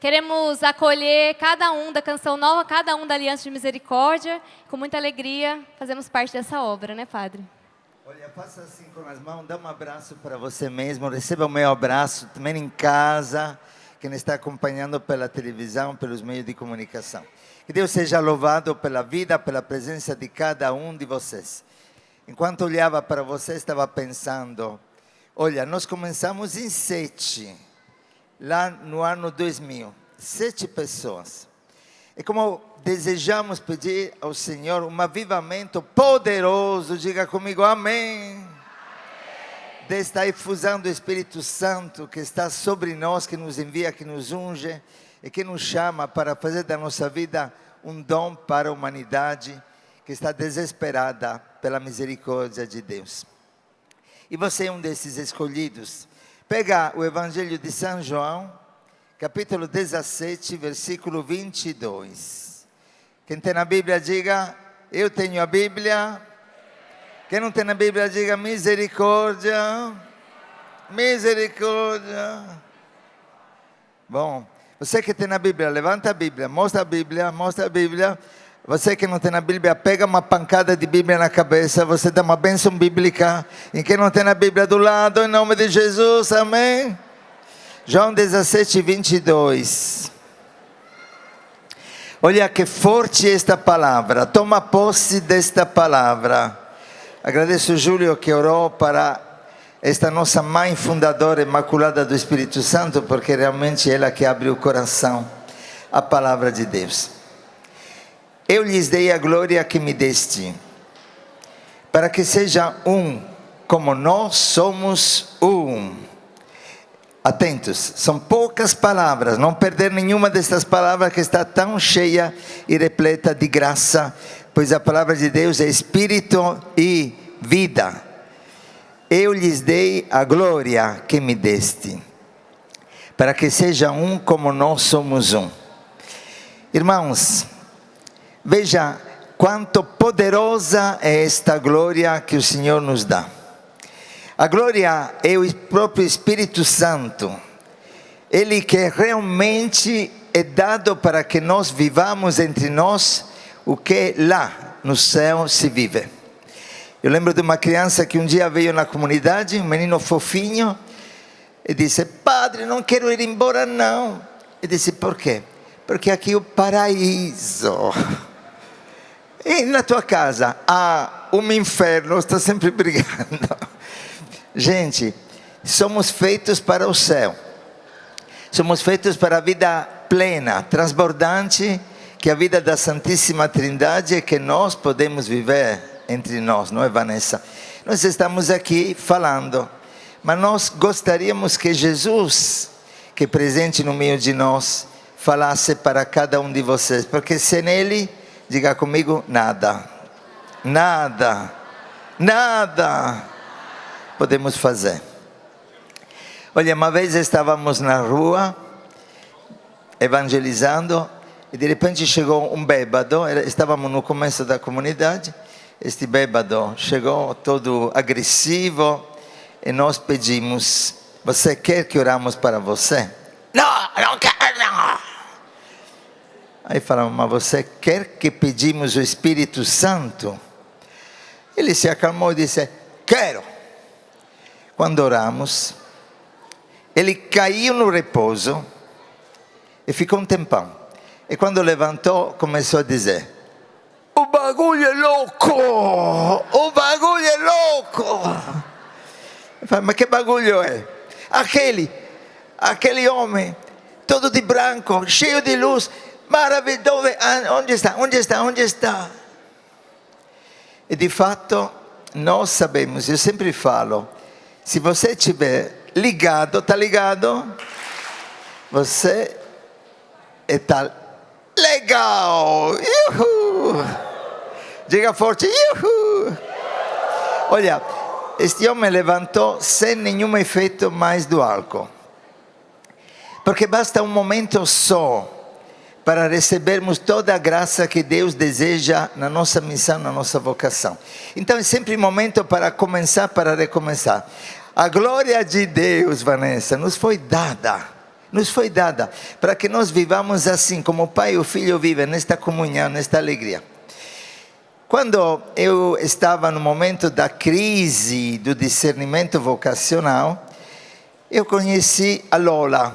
Queremos acolher cada um da Canção Nova, cada um da Aliança de Misericórdia. Com muita alegria, fazemos parte dessa obra, né, Padre? Olha, faça assim com as mãos, dá um abraço para você mesmo, receba o meu abraço também em casa, quem está acompanhando pela televisão, pelos meios de comunicação. Que Deus seja louvado pela vida, pela presença de cada um de vocês. Enquanto olhava para você, estava pensando, olha, nós começamos em 7, lá no ano 2000, 7 pessoas. E como desejamos pedir ao Senhor um avivamento poderoso, diga comigo, amém. Desta efusão do Espírito Santo que está sobre nós, que nos envia, que nos unge e que nos chama para fazer da nossa vida um dom para a humanidade que está desesperada pela misericórdia de Deus. E você é um desses escolhidos. Pega o Evangelho de São João, capítulo 17, versículo 22. Quem tem a Bíblia, diga, eu tenho a Bíblia. Quem não tem a Bíblia, diga, misericórdia. Misericórdia. Bom, você que tem a Bíblia, levanta a Bíblia, mostra a Bíblia, mostra a Bíblia. Você que não tem a Bíblia, pega uma pancada de Bíblia na cabeça, você dá uma bênção bíblica. E quem não tem a Bíblia do lado, em nome de Jesus, amém? João 17, 22. Olha que forte esta palavra, toma posse desta palavra. Agradeço o Júlio que orou para esta nossa mãe fundadora imaculada do Espírito Santo, porque realmente é ela que abre o coração à palavra de Deus. Eu lhes dei a glória que me deste, para que seja um, como nós somos um. Atentos, são poucas palavras, não perder nenhuma destas palavras que está tão cheia e repleta de graça, pois a palavra de Deus é espírito e vida. Eu lhes dei a glória que me deste, para que seja um como nós somos um. Irmãos, veja quanto poderosa é esta glória que o Senhor nos dá. A glória é o próprio Espírito Santo. Ele que realmente é dado para que nós vivamos entre nós o que lá no céu se vive. Eu lembro de uma criança que um dia veio na comunidade, um menino fofinho, e disse, padre, não quero ir embora não. E disse, por quê? Porque aqui é o paraíso. E na tua casa há um inferno, está sempre brigando. Gente, somos feitos para o céu. Somos feitos para a vida plena, transbordante, que é a vida da Santíssima Trindade, que nós podemos viver entre nós, não é, Vanessa? Nós estamos aqui falando, mas nós gostaríamos que Jesus, que é presente no meio de nós, falasse para cada um de vocês, porque sem Ele, diga comigo, nada, nada, nada podemos fazer. Olha, uma vez estávamos na rua, evangelizando, e de repente chegou um bêbado, estávamos no começo da comunidade, este bêbado chegou todo agressivo, e nós pedimos, você quer que oramos para você? Não, não quero não. Aí falamos, mas você quer que pedimos o Espírito Santo? Ele se acalmou e disse, quero. Quando oramos, ele caiu no repouso e ficou um tempão. E quando levantou, começou a dizer, o bagulho é louco, o bagulho é louco. Eu falei, mas que bagulho é? Aquele homem, todo de branco, cheio de luz, maravilhoso, onde está? E de fato, nós sabemos, eu sempre falo, se você estiver ligado, está ligado? Você está legal. Uhul. Diga forte. Uhul. Olha, este homem levantou sem nenhum efeito mais do álcool. Porque basta um momento só para recebermos toda a graça que Deus deseja na nossa missão, na nossa vocação. Então é sempre momento para começar, para recomeçar. A glória de Deus, Vanessa, nos foi dada nos foi dada para que nós vivamos assim, como o Pai e o Filho vivem, nesta comunhão, nesta alegria. Quando eu estava no momento da crise do discernimento vocacional, eu conheci a Lola.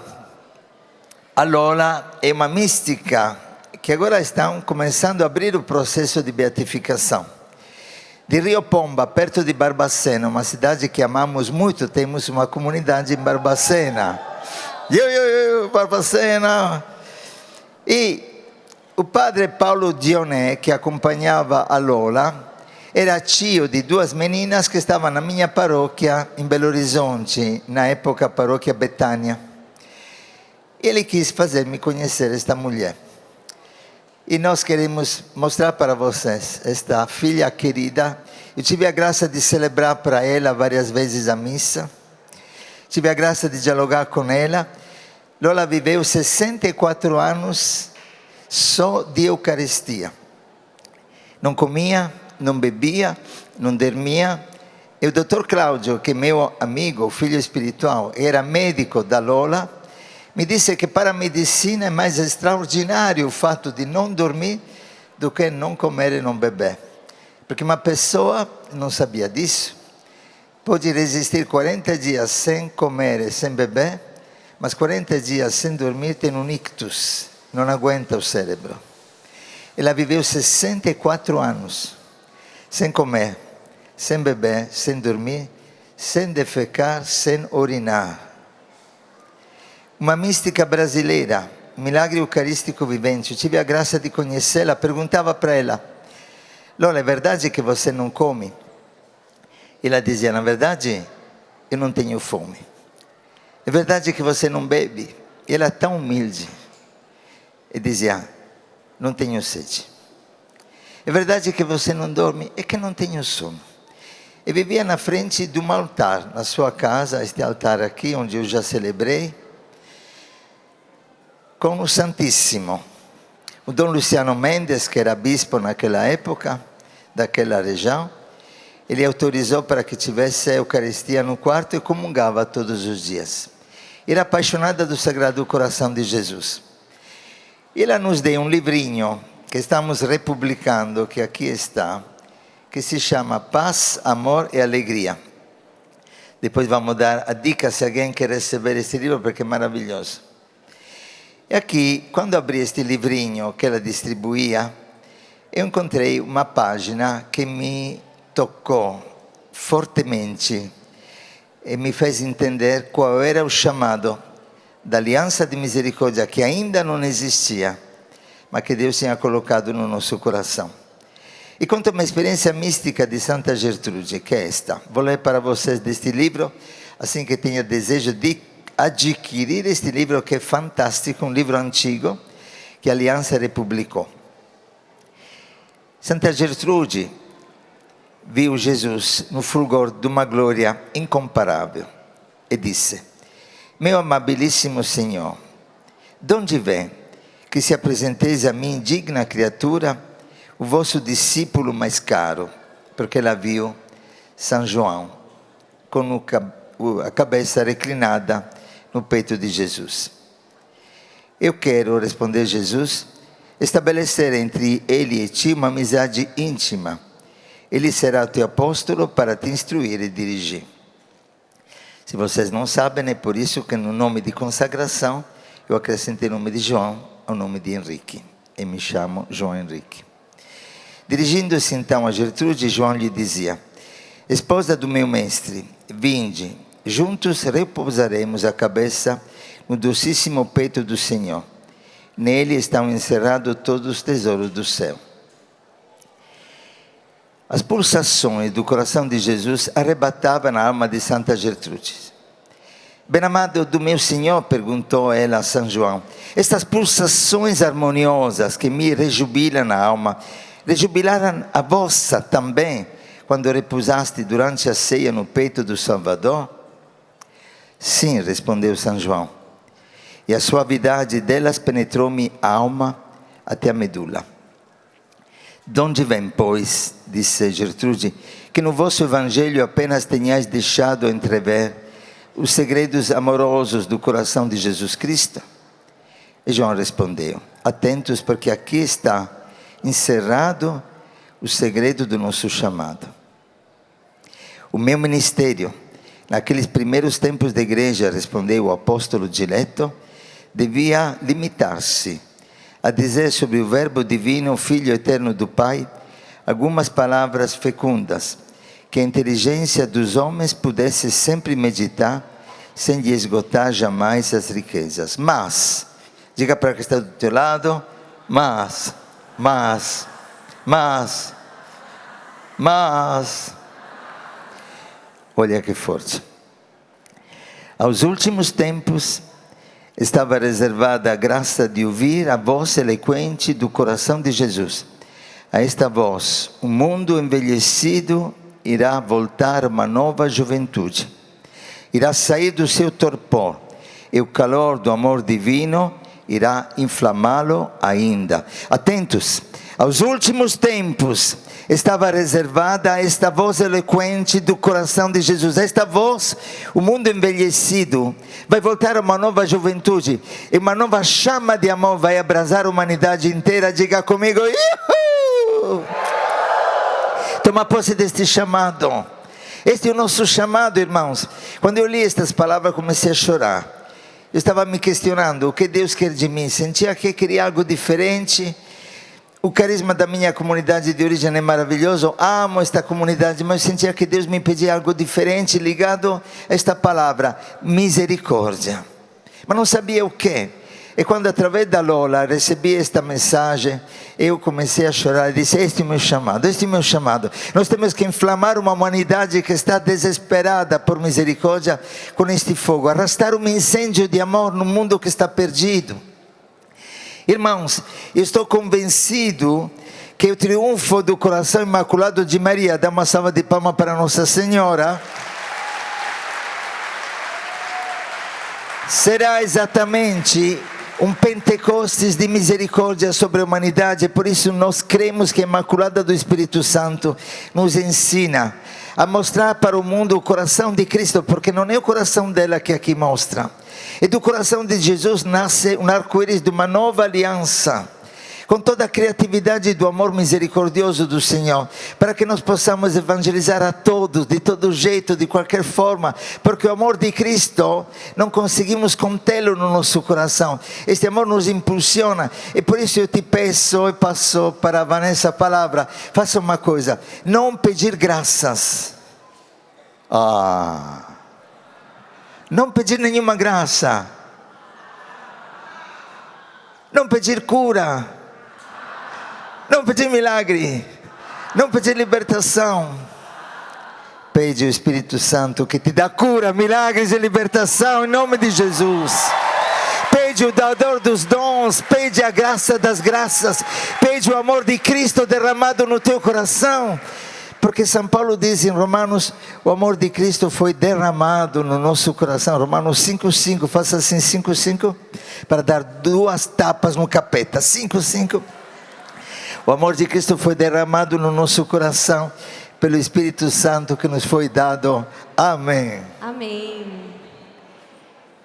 A Lola é uma mística que agora estão começando a abrir o processo de beatificação. De Rio Pomba, perto de Barbacena, uma cidade que amamos muito, temos uma comunidade em Barbacena. Barbacena! E o padre Paulo Dioné, que acompanhava a Lola, era tio de duas meninas que estavam na minha paróquia em Belo Horizonte, na época paróquia Betânia. Ele quis fazer-me conhecer esta mulher. E nós queremos mostrar para vocês esta filha querida. Eu tive a graça de celebrar para ela várias vezes a missa. Tive a graça de dialogar com ela. Lola viveu 64 anos só de Eucaristia. Não comia, não bebia, não dormia. E o Dr. Cláudio, que é meu amigo, filho espiritual, era médico da Lola, me disse que para a medicina é mais extraordinário o fato de não dormir do que não comer e não beber. Porque uma pessoa, não sabia disso, pode resistir 40 dias sem comer e sem beber, mas 40 dias sem dormir tem um ictus, não aguenta o cérebro. Ela viveu 64 anos, sem comer, sem beber, sem dormir, sem defecar, sem urinar. Uma mística brasileira, milagre eucarístico vivente. Eu tive a graça de conhecê-la, perguntava para ela: Lola, é verdade que você não come? Ela dizia: na verdade, eu não tenho fome. É verdade que você não bebe? E ela é tão humilde. E dizia: não tenho sede. É verdade que você não dorme? É que não tenho sono. E vivia na frente de um altar, na sua casa, este altar aqui, onde eu já celebrei, com o Santíssimo. O Dom Luciano Mendes, que era bispo naquela época, daquela região, ele autorizou para que tivesse a Eucaristia no quarto e comungava todos os dias. Era apaixonada do Sagrado Coração de Jesus. Ela nos deu um livrinho que estamos republicando, que aqui está, que se chama Paz, Amor e Alegria. Depois vamos dar a dica se alguém quer receber este livro, porque é maravilhoso. E aqui, quando abri este livrinho que ela distribuía, eu encontrei uma página que me tocou fortemente e me fez entender qual era o chamado da aliança de misericórdia que ainda não existia, mas que Deus tinha colocado no nosso coração. E conta uma experiência mística de Santa Gertrude, que é esta. Vou ler para vocês deste livro, assim que tenha desejo de adquirir este livro, que é fantástico, um livro antigo, que a Aliança republicou. Santa Gertrude viu Jesus no fulgor de uma glória incomparável e disse: meu amabilíssimo Senhor, de onde vem que se apresenteis a mim, digna criatura, o vosso discípulo mais caro? Porque ela viu São João com a cabeça reclinada no peito de Jesus. Eu quero, respondeu Jesus, estabelecer entre ele e ti uma amizade íntima. Ele será o teu apóstolo para te instruir e dirigir. Se vocês não sabem, é por isso que no nome de consagração eu acrescentei o nome de João ao nome de Henrique. E me chamo João Henrique. Dirigindo-se então a Gertrude, João lhe dizia: esposa do meu mestre, vinde, juntos repousaremos a cabeça no docíssimo peito do Senhor. Nele estão encerrados todos os tesouros do céu. As pulsações do coração de Jesus arrebatavam a alma de Santa Gertrude. Bem-amado do meu Senhor, perguntou ela a São João, estas pulsações harmoniosas que me rejubilam a alma, rejubilaram a vossa também, quando repousaste durante a ceia no peito do Salvador? Sim, respondeu São João, e a suavidade delas penetrou-me a alma até a medula. De onde vem, pois, disse Gertrude, que no vosso evangelho apenas tenhais deixado entrever os segredos amorosos do coração de Jesus Cristo? E João respondeu: atentos, porque aqui está encerrado o segredo do nosso chamado. O meu ministério, naqueles primeiros tempos da igreja, respondeu o apóstolo dileto, devia limitar-se a dizer sobre o Verbo divino, o Filho eterno do Pai, algumas palavras fecundas, que a inteligência dos homens pudesse sempre meditar, sem lhe esgotar jamais as riquezas. Mas, diga para quem está do teu lado, mas, olha que forte. Aos últimos tempos, estava reservada a graça de ouvir a voz eloquente do coração de Jesus. A esta voz, o mundo envelhecido irá voltar a uma nova juventude. Irá sair do seu torpor, e o calor do amor divino irá inflamá-lo ainda. Atentos, aos últimos tempos estava reservada a esta voz eloquente do coração de Jesus. Esta voz, o mundo envelhecido, vai voltar a uma nova juventude, e uma nova chama de amor vai abrasar a humanidade inteira. Diga comigo, Iuhu! Toma posse deste chamado. Este é o nosso chamado, irmãos. Quando eu li estas palavras, comecei a chorar. Eu estava me questionando o que Deus quer de mim. Sentia que queria algo diferente. O carisma da minha comunidade de origem é maravilhoso. Amo esta comunidade, mas eu sentia que Deus me pedia algo diferente, ligado a esta palavra, misericórdia. Mas não sabia o que. E quando através da Lola recebi esta mensagem, eu comecei a chorar e disse: este é o meu chamado, este é o meu chamado. Nós temos que inflamar uma humanidade que está desesperada por misericórdia com este fogo, arrastar um incêndio de amor no mundo que está perdido. Irmãos, eu estou convencido que o triunfo do coração imaculado de Maria, dá uma salva de palmas para Nossa Senhora, será exatamente um Pentecostes de misericórdia sobre a humanidade. Por isso nós cremos que a Imaculada do Espírito Santo nos ensina a mostrar para o mundo o coração de Cristo, porque não é o coração dela que aqui mostra. E do coração de Jesus nasce um arco-íris de uma nova aliança, com toda a criatividade do amor misericordioso do Senhor, para que nós possamos evangelizar a todos, de todo jeito, de qualquer forma, porque o amor de Cristo não conseguimos contê-lo no nosso coração. Este amor nos impulsiona, e por isso eu te peço, e passo para a Vanessa a palavra, faça uma coisa: não pedir graças, não pedir nenhuma graça, não pedir cura, não pedir milagre, não pedir libertação. Pede o Espírito Santo que te dá cura, milagres e libertação em nome de Jesus. Pede o dador dos dons, pede a graça das graças, pede o amor de Cristo derramado no teu coração. Porque São Paulo diz em Romanos, o amor de Cristo foi derramado no nosso coração. Romanos 5,5, faça assim 5,5, para dar 2 tapas no capeta. 5,5. O amor de Cristo foi derramado no nosso coração pelo Espírito Santo que nos foi dado. Amém. Amém.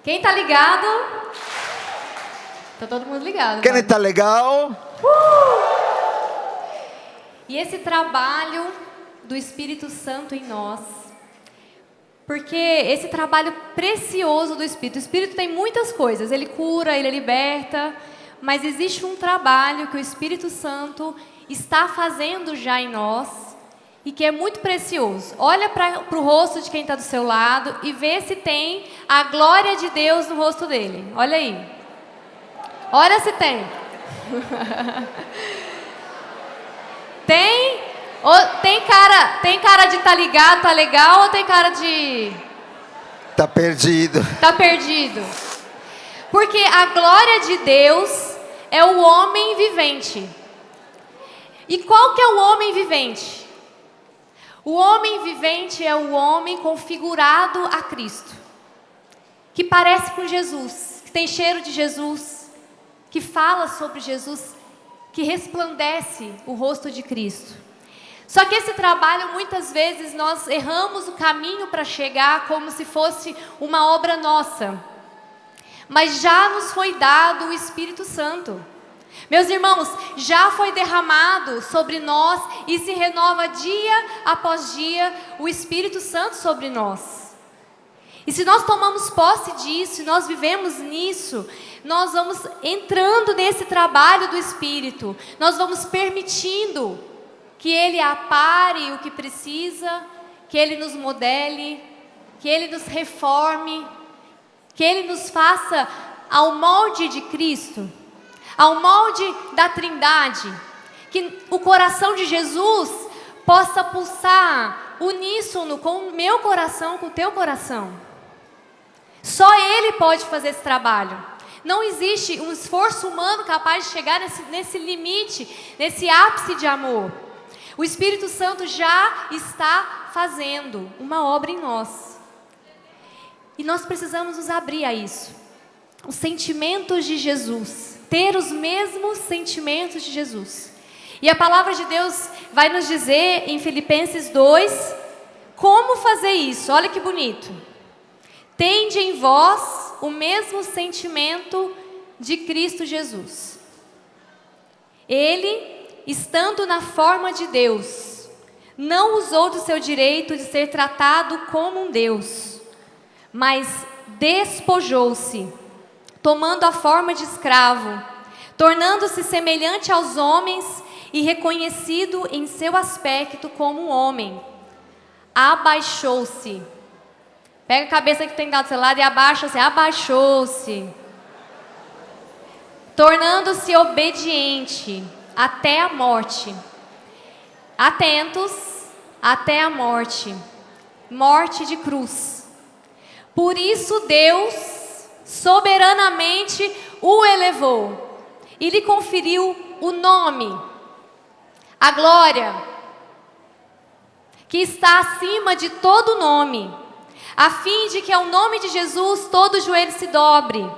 Quem está ligado? Está todo mundo ligado. Quem está legal? E esse trabalho do Espírito Santo em nós, porque esse trabalho precioso do Espírito, o Espírito tem muitas coisas, ele cura, ele liberta, mas existe um trabalho que o Espírito Santo está fazendo já em nós e que é muito precioso. Olha para o rosto de quem está do seu lado e vê se tem a glória de Deus no rosto dele. Olha aí. Olha se tem. Tem? Ou tem cara de tá ligado, tá legal, ou tem cara de... Tá perdido. Tá perdido. Porque a glória de Deus é o homem vivente. E qual que é o homem vivente? O homem vivente é o homem configurado a Cristo, que parece com Jesus, que tem cheiro de Jesus, que fala sobre Jesus, que resplandece o rosto de Cristo. Só que esse trabalho, muitas vezes, nós erramos o caminho para chegar como se fosse uma obra nossa. Mas já nos foi dado o Espírito Santo. Meus irmãos, já foi derramado sobre nós e se renova dia após dia o Espírito Santo sobre nós. E se nós tomamos posse disso, e nós vivemos nisso, nós vamos entrando nesse trabalho do Espírito, nós vamos permitindo que Ele apare o que precisa, que Ele nos modele, que Ele nos reforme, que Ele nos faça ao molde de Cristo, ao molde da Trindade, que o coração de Jesus possa pulsar uníssono com o meu coração, com o teu coração. Só Ele pode fazer esse trabalho. Não existe um esforço humano capaz de chegar nesse limite, nesse ápice de amor. O Espírito Santo já está fazendo uma obra em nós. E nós precisamos nos abrir a isso. Os sentimentos de Jesus. Ter os mesmos sentimentos de Jesus. E a palavra de Deus vai nos dizer em Filipenses 2, como fazer isso. Olha que bonito. Tende em vós o mesmo sentimento de Cristo Jesus. Ele, estando na forma de Deus, não usou do seu direito de ser tratado como um Deus, mas despojou-se, tomando a forma de escravo, tornando-se semelhante aos homens e reconhecido em seu aspecto como um homem. Abaixou-se. Pega a cabeça que tem do seu lado e abaixa-se. Abaixou-se. Tornando-se obediente até a morte. Atentos, até a morte. Morte de cruz. Por isso Deus soberanamente o elevou e lhe conferiu o nome, a glória, que está acima de todo nome, a fim de que ao nome de Jesus todo joelho se dobre,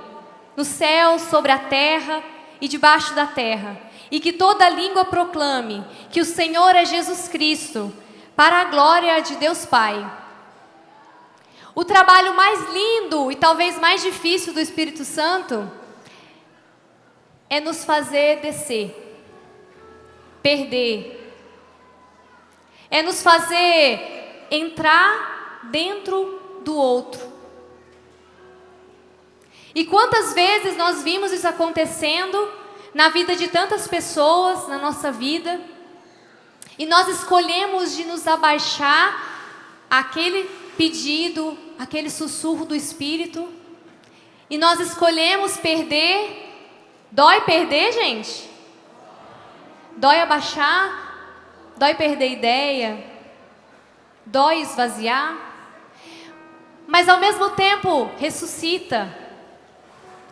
no céu, sobre a terra e debaixo da terra, e que toda língua proclame que o Senhor é Jesus Cristo, para a glória de Deus Pai. O trabalho mais lindo e talvez mais difícil do Espírito Santo é nos fazer descer, perder, é nos fazer entrar dentro do outro. E quantas vezes nós vimos isso acontecendo na vida de tantas pessoas, na nossa vida, e nós escolhemos de nos abaixar àquele pedido, aquele sussurro do Espírito, e nós escolhemos perder. Dói perder, gente? Dói abaixar? Dói perder ideia? Dói esvaziar? Mas ao mesmo tempo ressuscita,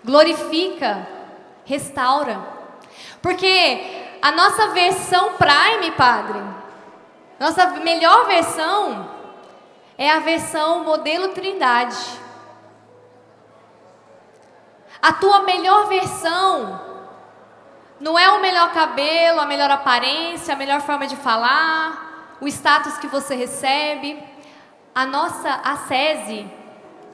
glorifica, restaura. Porque a nossa versão Prime, Padre, nossa melhor versão é a versão modelo Trindade. A tua melhor versão não é o melhor cabelo, a melhor aparência, a melhor forma de falar, o status que você recebe. A nossa ascese,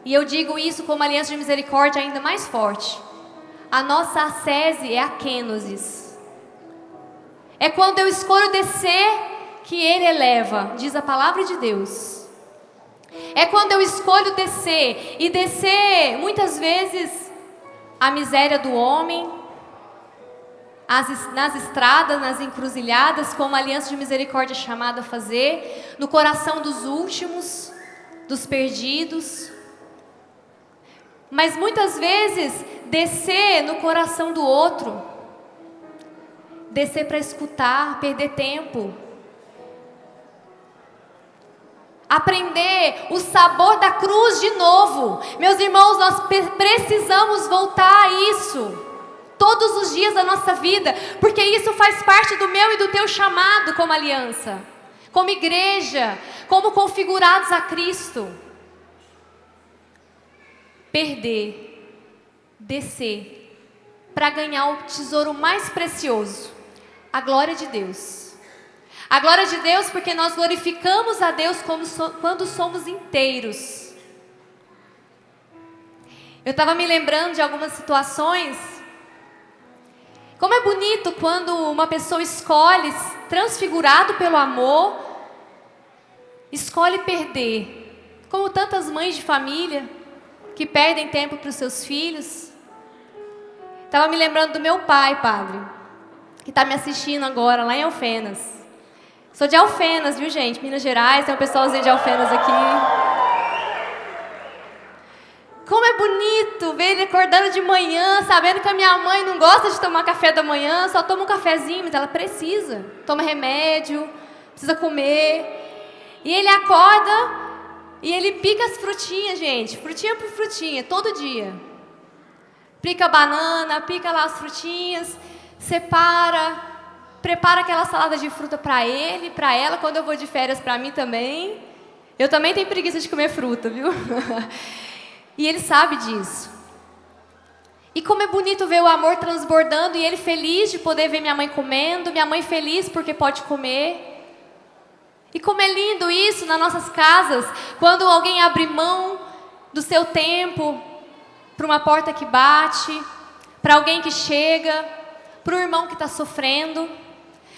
e eu digo isso como aliança de misericórdia ainda mais forte, a nossa ascese é a kenosis. É quando eu escolho descer que Ele eleva, diz a palavra de Deus. É quando eu escolho descer, e descer muitas vezes a miséria do homem, nas estradas, nas encruzilhadas, como a aliança de misericórdia é chamada a fazer, no coração dos últimos, dos perdidos. Mas muitas vezes descer no coração do outro, descer para escutar, perder tempo, aprender o sabor da cruz de novo. Meus irmãos, nós precisamos voltar a isso todos os dias da nossa vida, porque isso faz parte do meu e do teu chamado como aliança, como igreja, como configurados a Cristo. Perder, descer, para ganhar o tesouro mais precioso, a glória de Deus. A glória de Deus porque nós glorificamos a Deus quando somos inteiros. Eu estava me lembrando de algumas situações. Como é bonito quando uma pessoa escolhe, transfigurado pelo amor, escolhe perder. Como tantas mães de família que perdem tempo para os seus filhos. Estava me lembrando do meu pai, padre, que está me assistindo agora lá em Alfenas. Sou de Alfenas, viu, gente? Minas Gerais, tem um pessoalzinho de Alfenas aqui. Como é bonito ver ele acordando de manhã, sabendo que a minha mãe não gosta de tomar café da manhã, só toma um cafezinho, mas ela precisa. Toma remédio, precisa comer. E ele acorda e ele pica as frutinhas, gente. Frutinha por frutinha, todo dia. Pica a banana, pica lá as frutinhas, separa, prepara aquela salada de fruta para ele, para ela, quando eu vou de férias para mim também. Eu também tenho preguiça de comer fruta, viu? E ele sabe disso. E como é bonito ver o amor transbordando e ele feliz de poder ver minha mãe comendo, minha mãe feliz porque pode comer. E como é lindo isso nas nossas casas, quando alguém abre mão do seu tempo para uma porta que bate, para alguém que chega, para o irmão que está sofrendo,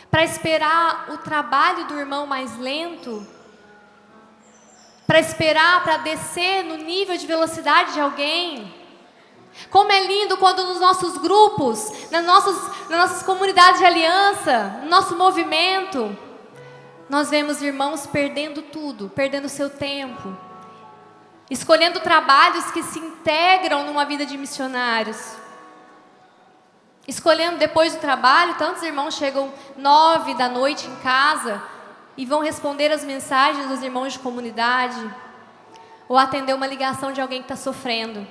para esperar o trabalho do irmão mais lento, para esperar, para descer no nível de velocidade de alguém. Como é lindo quando nos nossos grupos, nas nossas comunidades de aliança, no nosso movimento, nós vemos irmãos perdendo tudo, perdendo seu tempo, escolhendo trabalhos que se integram numa vida de missionários. Escolhendo depois do trabalho, tantos irmãos chegam 9 da noite em casa e vão responder as mensagens dos irmãos de comunidade ou atender uma ligação de alguém que está sofrendo.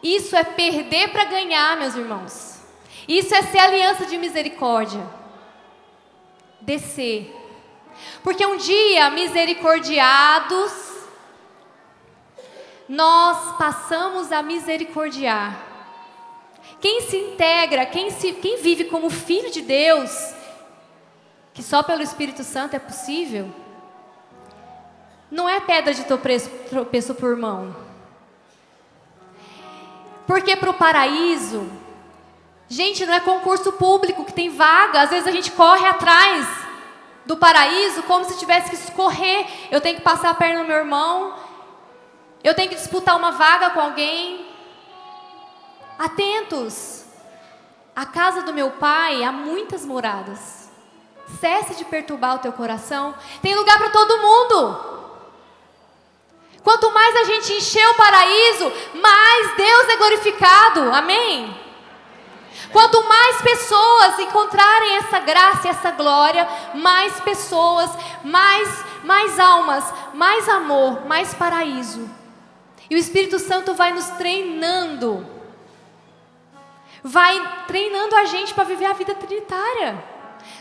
Isso é perder para ganhar, meus irmãos. Isso é ser aliança de misericórdia. Descer. Porque um dia, misericordiados, nós passamos a misericordiar. Quem se integra, quem vive como filho de Deus, que só pelo Espírito Santo é possível, não é pedra de tropeço por mão. Porque para o paraíso, gente, não é concurso público que tem vaga. Às vezes a gente corre atrás do paraíso como se tivesse que escorrer. Eu tenho que passar a perna no meu irmão, eu tenho que disputar uma vaga com alguém. Atentos, a casa do meu pai há muitas moradas. Cesse de perturbar o teu coração. Tem lugar para todo mundo. Quanto mais a gente encher o paraíso, mais Deus é glorificado. Amém? Quanto mais pessoas encontrarem essa graça e essa glória, mais pessoas, mais almas, mais amor, mais paraíso. E o Espírito Santo vai nos treinando. Vai treinando a gente para viver a vida trinitária.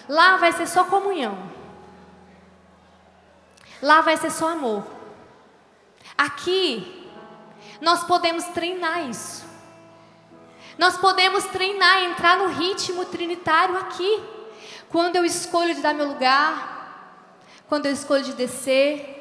Lá vai ser só comunhão. Lá vai ser só amor. Aqui, nós podemos treinar isso. Nós podemos treinar, entrar no ritmo trinitário aqui. Quando eu escolho de dar meu lugar, quando eu escolho de descer,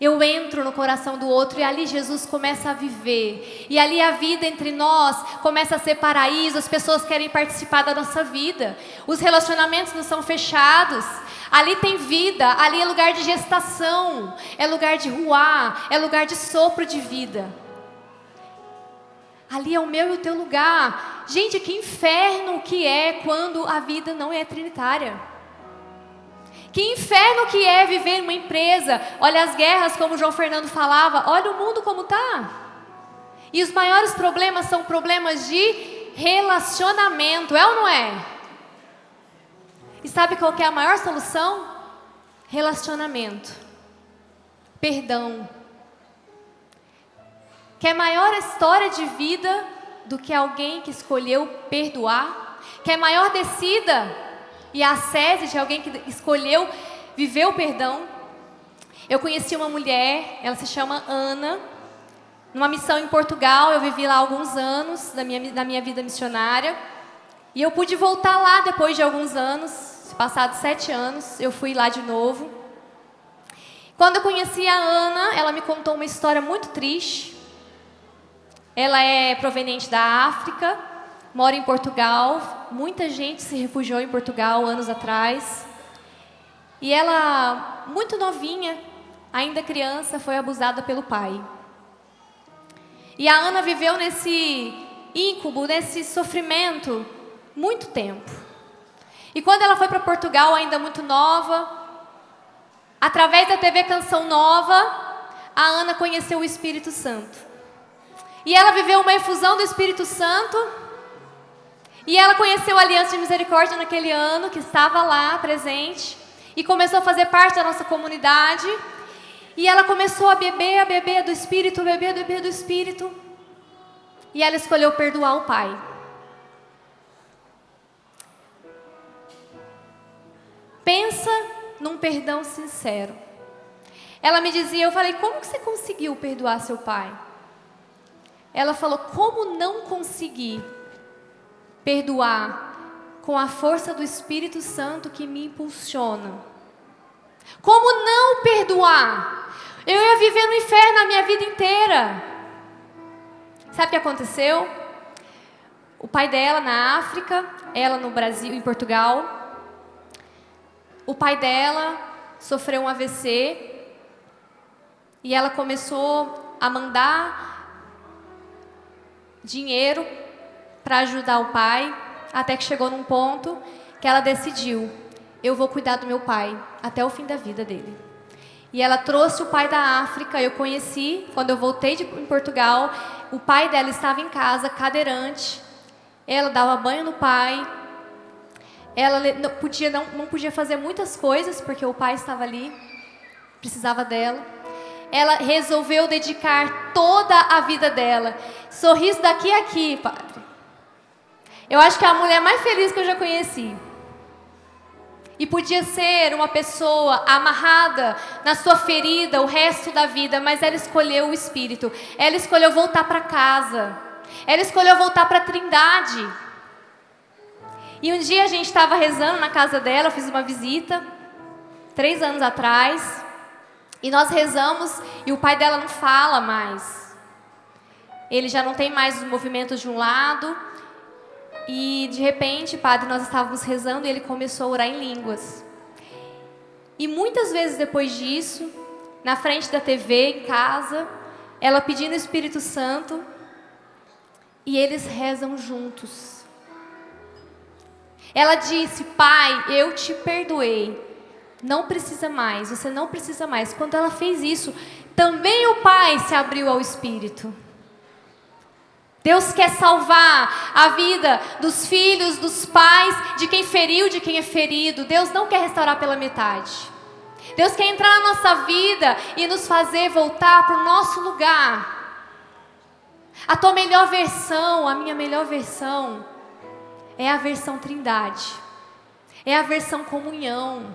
eu entro no coração do outro e ali Jesus começa a viver. E ali a vida entre nós começa a ser paraíso, as pessoas querem participar da nossa vida. Os relacionamentos não são fechados. Ali tem vida, ali é lugar de gestação, é lugar de ruá, é lugar de sopro de vida. Ali é o meu e o teu lugar. Gente, que inferno que é quando a vida não é trinitária. Que inferno que é viver em uma empresa. Olha as guerras, como o João Fernando falava. Olha o mundo como está. E os maiores problemas são problemas de relacionamento. É ou não é? E sabe qual que é a maior solução? Relacionamento. Perdão. Quer maior história de vida do que alguém que escolheu perdoar? Quer maior descida e ascese de alguém que escolheu viver o perdão? Eu conheci uma mulher, ela se chama Ana, numa missão em Portugal. Eu vivi lá alguns anos da minha vida missionária. E eu pude voltar lá depois de alguns anos. Passados 7 anos, eu fui lá de novo. Quando eu conheci a Ana, ela me contou uma história muito triste. Ela é proveniente da África, mora em Portugal. Muita gente se refugiou em Portugal anos atrás. E ela, muito novinha, ainda criança, foi abusada pelo pai. E a Ana viveu nesse íncubo, nesse sofrimento, muito tempo. E quando ela foi para Portugal, ainda muito nova, através da TV Canção Nova, a Ana conheceu o Espírito Santo. E ela viveu uma efusão do Espírito Santo. E ela conheceu a Aliança de Misericórdia naquele ano, que estava lá presente. E começou a fazer parte da nossa comunidade. E ela começou a beber do Espírito, beber do Espírito. E ela escolheu perdoar o pai. Pensa num perdão sincero. Ela me dizia, eu falei, como que você conseguiu perdoar seu pai? Ela falou, como não conseguir perdoar com a força do Espírito Santo que me impulsiona? Como não perdoar? Eu ia viver no inferno a minha vida inteira. Sabe o que aconteceu? O pai dela na África, ela no Brasil, em Portugal. O pai dela sofreu um AVC e ela começou a mandar dinheiro para ajudar o pai, até que chegou num ponto que ela decidiu, eu vou cuidar do meu pai até o fim da vida dele. E ela trouxe o pai da África, eu conheci, quando eu voltei em Portugal, o pai dela estava em casa, cadeirante, ela dava banho no pai, ela não podia fazer muitas coisas, porque o pai estava ali, precisava dela. Ela resolveu dedicar toda a vida dela. Sorriso daqui a aqui, padre. Eu acho que é a mulher mais feliz que eu já conheci. E podia ser uma pessoa amarrada na sua ferida o resto da vida, mas ela escolheu o Espírito. Ela escolheu voltar para casa. Ela escolheu voltar para a Trindade. E um dia a gente estava rezando na casa dela, eu fiz uma visita, 3 anos atrás, e nós rezamos, e o pai dela não fala mais. Ele já não tem mais os movimentos de um lado, e de repente, padre, nós estávamos rezando e ele começou a orar em línguas. E muitas vezes depois disso, na frente da TV, em casa, ela pedindo o Espírito Santo, e eles rezam juntos. Ela disse, pai, eu te perdoei, não precisa mais, você não precisa mais. Quando ela fez isso, também o pai se abriu ao Espírito. Deus quer salvar a vida dos filhos, dos pais, de quem feriu, de quem é ferido. Deus não quer restaurar pela metade. Deus quer entrar na nossa vida e nos fazer voltar para o nosso lugar. A tua melhor versão, a minha melhor versão, é a versão Trindade. É a versão comunhão.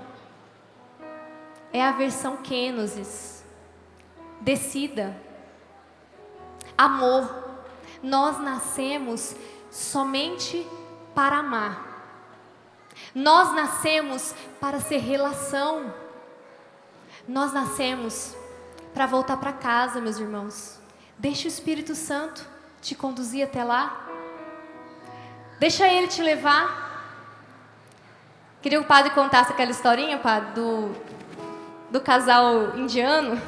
É a versão Kenosis. Decida. Amor. Nós nascemos somente para amar. Nós nascemos para ser relação. Nós nascemos para voltar para casa, meus irmãos. Deixa o Espírito Santo te conduzir até lá. Deixa ele te levar. Queria que o padre contasse aquela historinha, padre, do casal indiano.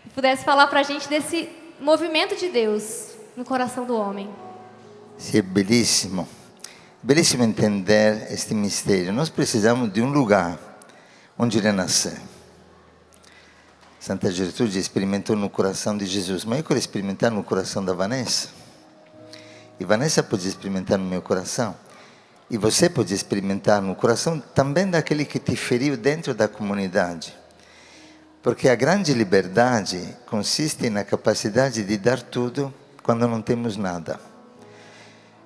E pudesse falar para a gente desse movimento de Deus no coração do homem. Sì, è bellissimo. Bellissimo entender este mistério. Nós precisamos de um lugar onde renascer. Santa Gertrude experimentou no coração de Jesus, mas eu quero experimentar no coração da Vanessa. E Vanessa pode experimentar no meu coração. E você pode experimentar no coração também daquele que te feriu dentro da comunidade. Porque a grande liberdade consiste na capacidade de dar tudo quando não temos nada.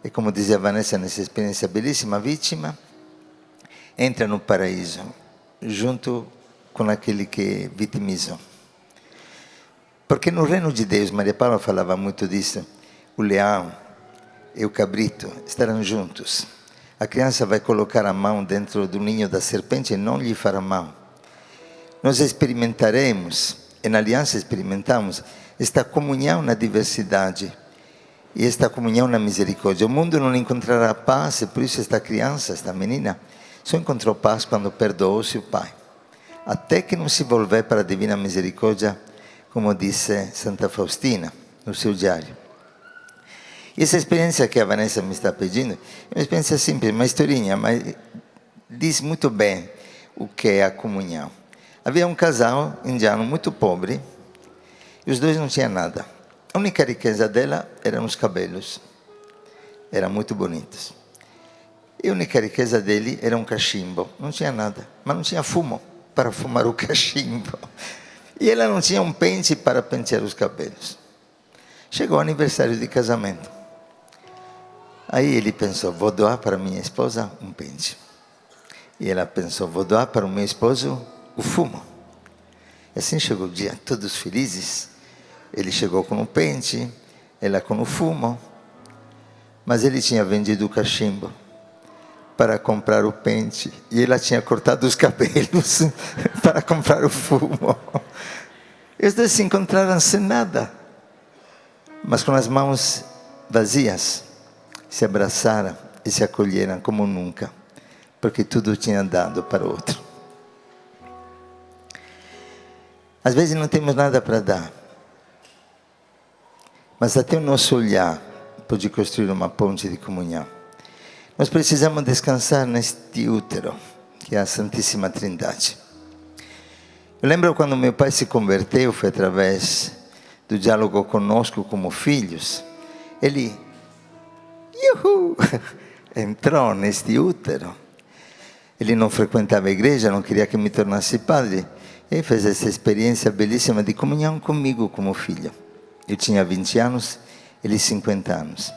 E como dizia Vanessa nessa experiência belíssima, a vítima entra no paraíso, junto com aquele que vitimizou. Porque no reino de Deus, Maria Paula falava muito disso, o leão e o cabrito estarão juntos. A criança vai colocar a mão dentro do ninho da serpente e não lhe fará mal. Nós experimentaremos, e na aliança experimentamos, esta comunhão na diversidade e esta comunhão na misericórdia. O mundo não encontrará paz, e por isso esta criança, esta menina, só encontrou paz quando perdoou seu pai. Até que não se volver para a divina misericórdia, como disse Santa Faustina no seu diário. E essa experiência que a Vanessa me está pedindo é uma experiência simples, uma historinha, mas diz muito bem o que é a comunhão. Havia um casal indiano muito pobre e os dois não tinham nada. A única riqueza dela eram os cabelos. Eram muito bonitos. E a única riqueza dele era um cachimbo. Não tinha nada, mas não tinha fumo para fumar o cachimbo. E ela não tinha um pente para pentear os cabelos. Chegou o aniversário de casamento. Aí ele pensou, vou doar para minha esposa um pente. E ela pensou, vou doar para o meu esposo o fumo. E assim chegou o dia, todos felizes. Ele chegou com o pente, ela com o fumo. Mas ele tinha vendido o cachimbo para comprar o pente. E ela tinha cortado os cabelos para comprar o fumo. E os dois se encontraram sem nada, mas com as mãos vazias. Se abraçaram e se acolheram como nunca, porque tudo tinha dado para o outro. Às vezes não temos nada para dar, mas até o nosso olhar pode construir uma ponte de comunhão. Nós precisamos descansar neste útero, que é a Santíssima Trindade. Eu lembro quando meu pai se converteu, foi através do diálogo conosco como filhos. Ele entrou neste útero. Ele não frequentava a igreja, não queria que me tornasse padre. E fez essa experiência belíssima de comunhão comigo como filho. Eu tinha 20 anos, ele 50 anos.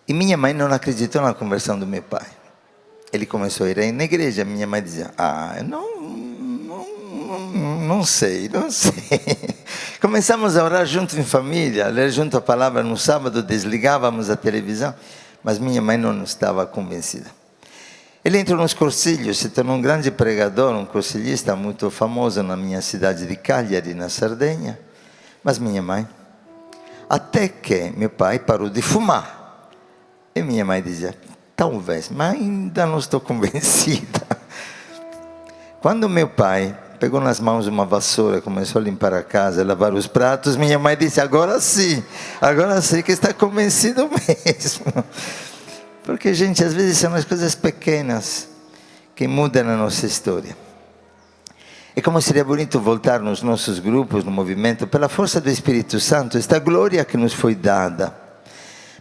E minha mãe não acreditou na conversão do meu pai. Ele começou a ir na igreja. Minha mãe dizia, não sei. Começamos a orar junto em família, a ler junto a palavra no sábado, desligávamos a televisão, mas minha mãe não estava convencida. Ele entrou nos cursilhos, se tornou um grande pregador, um cursilhista muito famoso na minha cidade de Cagliari, na Sardenha. Mas minha mãe, até que meu pai parou de fumar. E minha mãe dizia, talvez, mas ainda não estou convencida. Quando meu pai pegou nas mãos uma vassoura, começou a limpar a casa, a lavar os pratos, minha mãe disse, agora sim que está convencido mesmo. Porque, gente, às vezes são as coisas pequenas que mudam a nossa história. E como seria bonito voltar nos nossos grupos, no movimento, pela força do Espírito Santo, esta glória que nos foi dada,